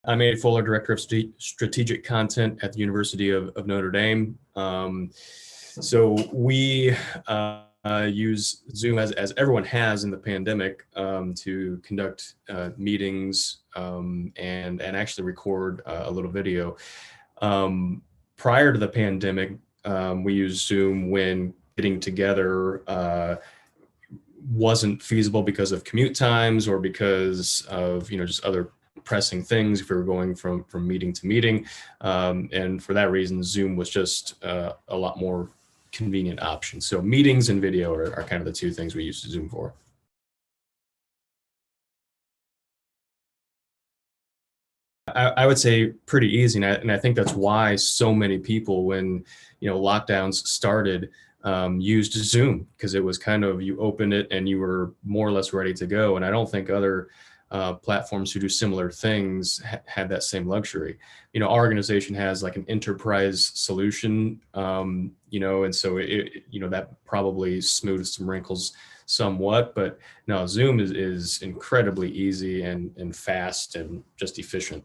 I'm a fuller director of strategic content at the University of Notre Dame. So we use Zoom as everyone has in the pandemic to conduct meetings and actually record a little video. Prior to the pandemic, we used Zoom when getting together wasn't feasible because of commute times or because of just other pressing things if we were going from meeting to meeting. And for that reason, Zoom was just a lot more convenient option. So meetings and video are kind of the two things we use Zoom for. I would say pretty easy, and I think that's why so many people, when lockdowns started, used Zoom, because it was kind of, you opened it and you were more or less ready to go. And I don't think other platforms who do similar things had that same luxury. Our organization has like an enterprise solution, and so that probably smooths some wrinkles somewhat. But no, Zoom is incredibly easy and fast and just efficient.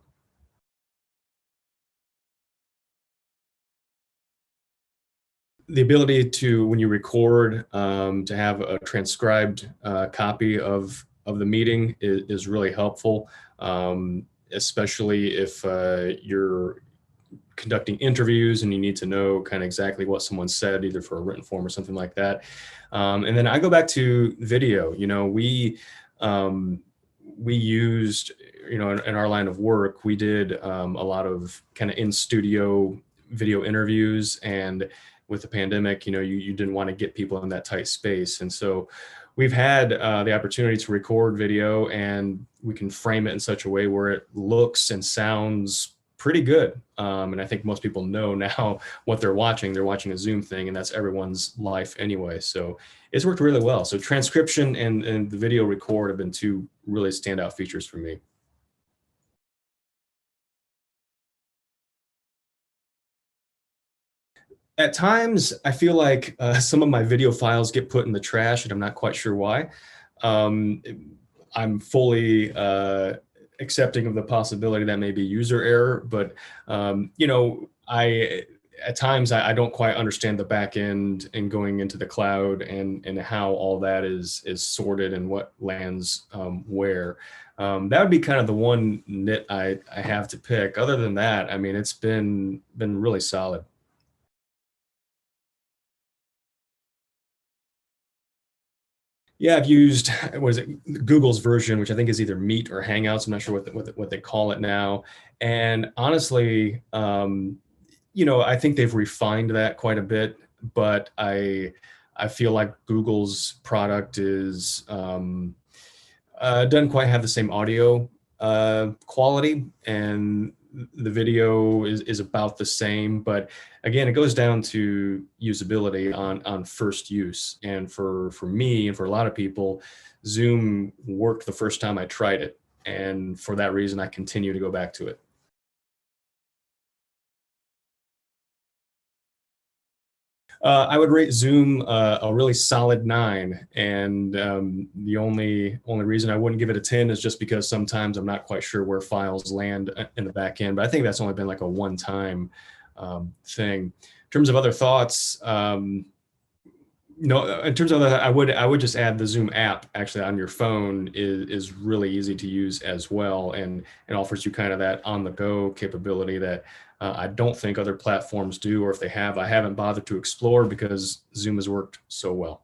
The ability to, when you record, to have a transcribed copy of the meeting is really helpful, especially if you're conducting interviews and you need to know kind of exactly what someone said, either for a written form or something like that. And then I go back to video. We used, in our line of work, we did a lot of kind of in studio video interviews. And with the pandemic, you didn't want to get people in that tight space. And so we've had the opportunity to record video, and we can frame it in such a way where it looks and sounds pretty good. And I think most people know now what they're watching. They're watching a Zoom thing, and that's everyone's life anyway. So it's worked really well. So transcription and the video record have been two really standout features for me. At times, I feel like some of my video files get put in the trash, and I'm not quite sure why. Um, I'm fully accepting of the possibility that may be user error, but I at times I don't quite understand the back end and going into the cloud and how all that is sorted and what lands where. That would be kind of the one nit I have to pick. Other than that, I mean, it's been really solid. Yeah, I've used, what is it, Google's version, which I think is either Meet or Hangouts. I'm not sure what they call it now. And honestly, I think they've refined that quite a bit. But I feel like Google's product is doesn't quite have the same audio quality, and the video is about the same. But again, it goes down to usability on first use. And for me and for a lot of people, Zoom worked the first time I tried it, and for that reason, I continue to go back to it. I would rate Zoom a really solid 9, and the only reason I wouldn't give it a 10 is just because sometimes I'm not quite sure where files land in the back end. But I think that's only been like a one-time thing. In terms of other thoughts, no, in terms of that, I would just add the Zoom app actually on your phone is really easy to use as well, and offers you kind of that on the go capability that I don't think other platforms do, or if they have, I haven't bothered to explore because Zoom has worked so well.